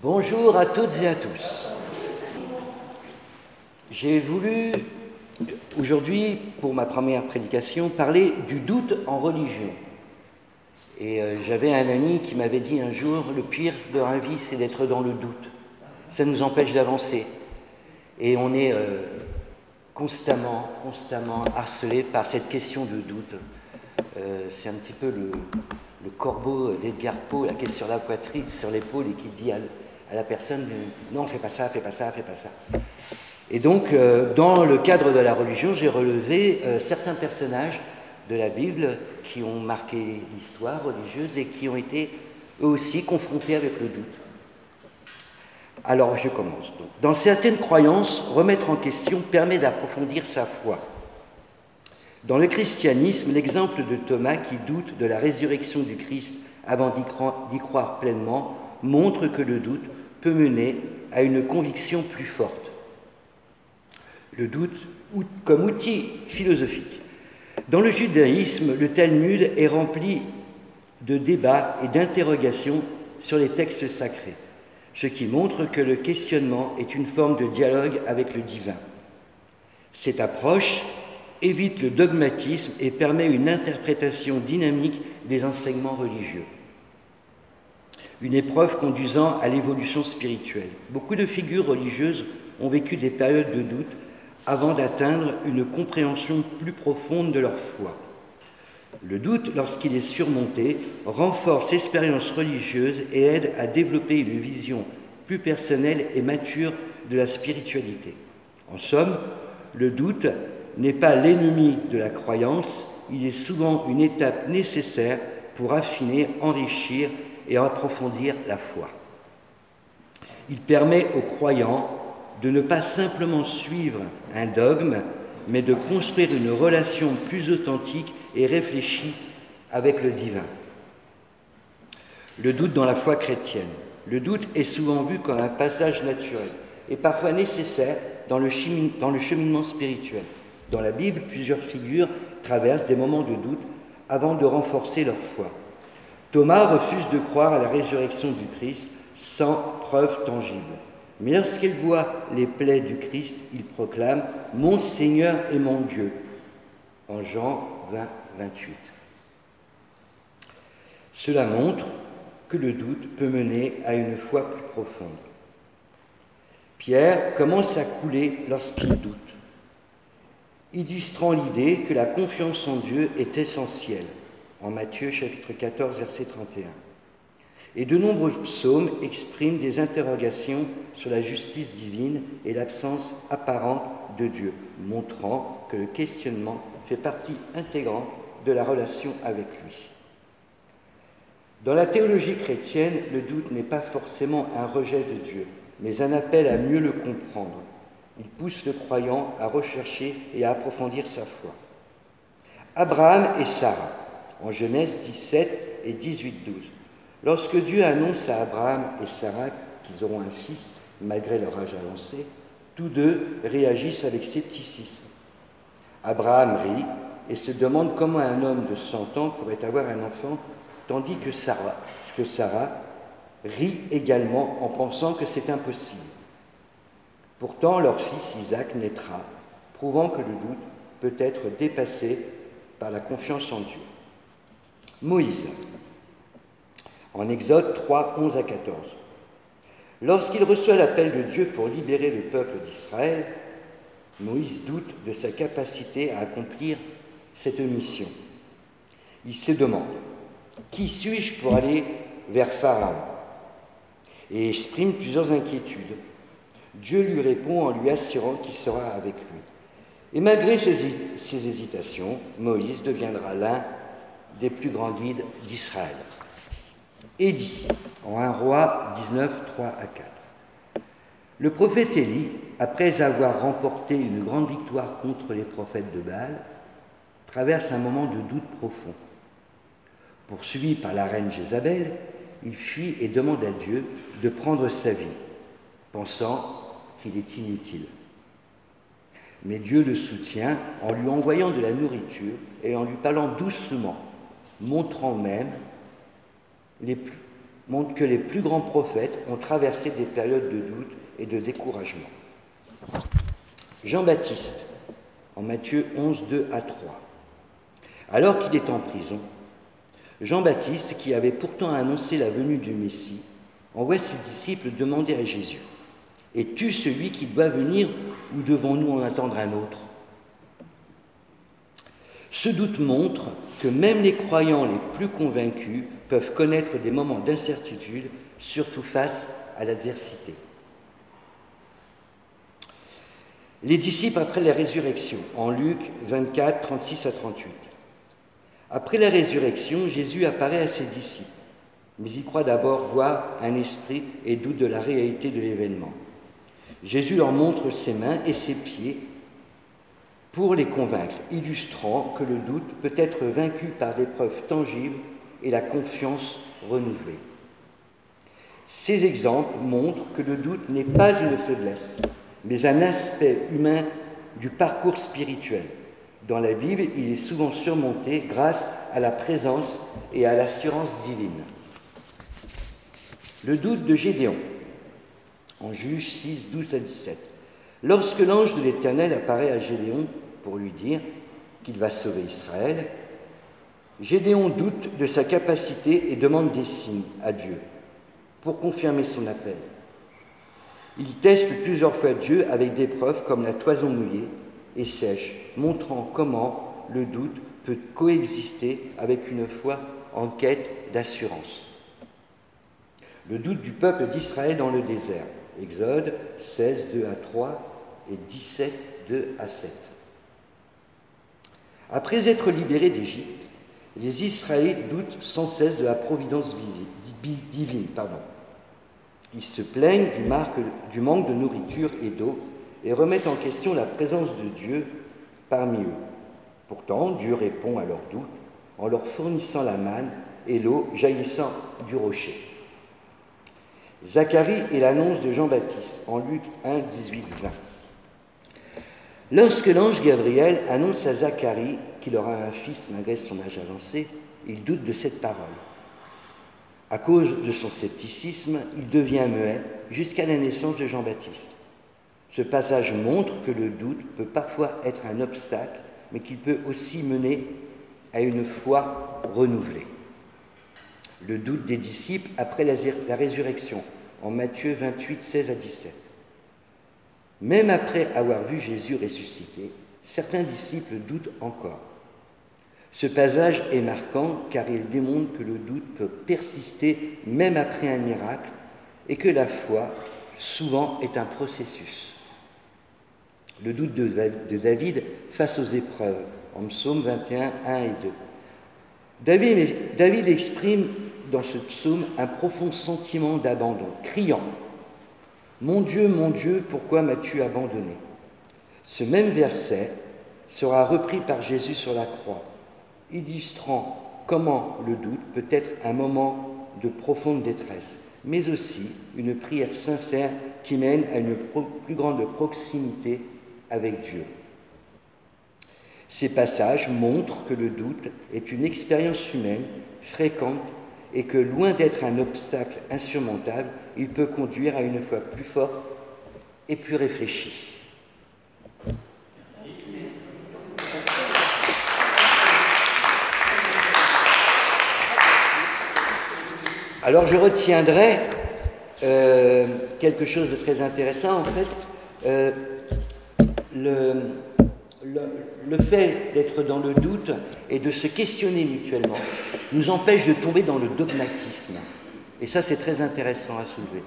Bonjour à toutes et à tous. J'ai voulu aujourd'hui, pour ma première prédication, parler du doute en religion. Et j'avais un ami qui m'avait dit un jour, le pire de la vie, c'est d'être dans le doute. Ça nous empêche d'avancer. Et on est constamment harcelé par cette question de doute. C'est un petit peu le corbeau d'Edgar Poe, la question sur la poitrine, sur l'épaule, et qui dit à la personne « Non, fais pas ça, fais pas ça, fais pas ça ». Et donc, dans le cadre de la religion, j'ai relevé certains personnages de la Bible qui ont marqué l'histoire religieuse et qui ont été, eux aussi, confrontés avec le doute. Alors, je commence. Donc. Dans certaines croyances, remettre en question permet d'approfondir sa foi. Dans le christianisme, l'exemple de Thomas qui doute de la résurrection du Christ avant d'y croire pleinement montre que le doute peut mener à une conviction plus forte. Le doute comme outil philosophique. Dans le judaïsme, le Talmud est rempli de débats et d'interrogations sur les textes sacrés, ce qui montre que le questionnement est une forme de dialogue avec le divin. Cette approche évite le dogmatisme et permet une interprétation dynamique des enseignements religieux. Une épreuve conduisant à l'évolution spirituelle. Beaucoup de figures religieuses ont vécu des périodes de doute avant d'atteindre une compréhension plus profonde de leur foi. Le doute, lorsqu'il est surmonté, renforce l'expérience religieuse et aide à développer une vision plus personnelle et mature de la spiritualité. En somme, le doute n'est pas l'ennemi de la croyance, il est souvent une étape nécessaire pour affiner, enrichir et approfondir la foi. Il permet aux croyants de ne pas simplement suivre un dogme, mais de construire une relation plus authentique et réfléchie avec le divin. Le doute dans la foi chrétienne. Le doute est souvent vu comme un passage naturel et parfois nécessaire dans le cheminement spirituel. Dans la Bible, plusieurs figures traversent des moments de doute avant de renforcer leur foi. Thomas refuse de croire à la résurrection du Christ sans preuve tangible. Mais lorsqu'il voit les plaies du Christ, il proclame « Mon Seigneur et mon Dieu » en Jean 20, 28. Cela montre que le doute peut mener à une foi plus profonde. Pierre commence à couler lorsqu'il doute, illustrant l'idée que la confiance en Dieu est essentielle, en Matthieu chapitre 14, verset 31. Et de nombreux psaumes expriment des interrogations sur la justice divine et l'absence apparente de Dieu, montrant que le questionnement fait partie intégrante de la relation avec lui. Dans la théologie chrétienne, le doute n'est pas forcément un rejet de Dieu, mais un appel à mieux le comprendre. Il pousse le croyant à rechercher et à approfondir sa foi. Abraham et Sarah, en Genèse 17 et 18-12. Lorsque Dieu annonce à Abraham et Sarah qu'ils auront un fils, malgré leur âge avancé, tous deux réagissent avec scepticisme. Abraham rit et se demande comment un homme de 100 ans pourrait avoir un enfant, tandis que Sarah rit également en pensant que c'est impossible. Pourtant, leur fils Isaac naîtra, prouvant que le doute peut être dépassé par la confiance en Dieu. Moïse, en Exode 3, 11 à 14. Lorsqu'il reçoit l'appel de Dieu pour libérer le peuple d'Israël, Moïse doute de sa capacité à accomplir cette mission. Il se demande « Qui suis-je pour aller vers Pharaon ?» et exprime plusieurs inquiétudes. Dieu lui répond en lui assurant qu'il sera avec lui. Et malgré ses hésitations, Moïse deviendra l'un des plus grands guides d'Israël. Élie, en 1 Roi 19, 3 à 4. Le prophète Élie, après avoir remporté une grande victoire contre les prophètes de Baal, traverse un moment de doute profond. Poursuivi par la reine Jézabel, il fuit et demande à Dieu de prendre sa vie, pensant qu'il est inutile. Mais Dieu le soutient en lui envoyant de la nourriture et en lui parlant doucement, montrant même montre que les plus grands prophètes ont traversé des périodes de doute et de découragement. Jean-Baptiste, en Matthieu 11, 2 à 3. Alors qu'il est en prison, Jean-Baptiste, qui avait pourtant annoncé la venue du Messie, envoie ses disciples demander à Jésus : « Es-tu celui qui doit venir ou devons-nous en attendre un autre ?» Ce doute montre que même les croyants les plus convaincus peuvent connaître des moments d'incertitude, surtout face à l'adversité. Les disciples après la résurrection, en Luc 24, 36 à 38. Après la résurrection, Jésus apparaît à ses disciples, mais ils croient d'abord voir un esprit et doutent de la réalité de l'événement. Jésus leur montre ses mains et ses pieds pour les convaincre, illustrant que le doute peut être vaincu par des preuves tangibles et la confiance renouvelée. Ces exemples montrent que le doute n'est pas une faiblesse, mais un aspect humain du parcours spirituel. Dans la Bible, il est souvent surmonté grâce à la présence et à l'assurance divine. Le doute de Gédéon, en Juges 6, 12 à 17. Lorsque l'ange de l'Éternel apparaît à Gédéon pour lui dire qu'il va sauver Israël, Gédéon doute de sa capacité et demande des signes à Dieu pour confirmer son appel. Il teste plusieurs fois Dieu avec des preuves comme la toison mouillée et sèche, montrant comment le doute peut coexister avec une foi en quête d'assurance. Le doute du peuple d'Israël dans le désert, Exode 16, 2 à 3 et 17, 2 à 7. Après être libérés d'Égypte, les Israélites doutent sans cesse de la providence divine. Ils se plaignent du manque de nourriture et d'eau et remettent en question la présence de Dieu parmi eux. Pourtant, Dieu répond à leurs doutes en leur fournissant la manne et l'eau jaillissant du rocher. Zacharie et l'annonce de Jean-Baptiste en Luc 1, 18, 20. Lorsque l'ange Gabriel annonce à Zacharie qu'il aura un fils malgré son âge avancé, il doute de cette parole. À cause de son scepticisme, il devient muet jusqu'à la naissance de Jean-Baptiste. Ce passage montre que le doute peut parfois être un obstacle, mais qu'il peut aussi mener à une foi renouvelée. Le doute des disciples après la résurrection, en Matthieu 28, 16 à 17. Même après avoir vu Jésus ressuscité, certains disciples doutent encore. Ce passage est marquant car il démontre que le doute peut persister même après un miracle et que la foi, souvent, est un processus. Le doute de David face aux épreuves, en Psaume 21, 1 et 2. David exprime dans ce psaume un profond sentiment d'abandon, criant « Mon Dieu, pourquoi m'as-tu abandonné ?» Ce même verset sera repris par Jésus sur la croix, illustrant comment le doute peut être un moment de profonde détresse, mais aussi une prière sincère qui mène à une plus grande proximité avec Dieu. Ces passages montrent que le doute est une expérience humaine fréquente et que, loin d'être un obstacle insurmontable, il peut conduire à une foi plus forte et plus réfléchie. Alors je retiendrai quelque chose de très intéressant, en fait. Le fait d'être dans le doute et de se questionner mutuellement nous empêche de tomber dans le dogmatisme. Et ça, c'est très intéressant à soulever.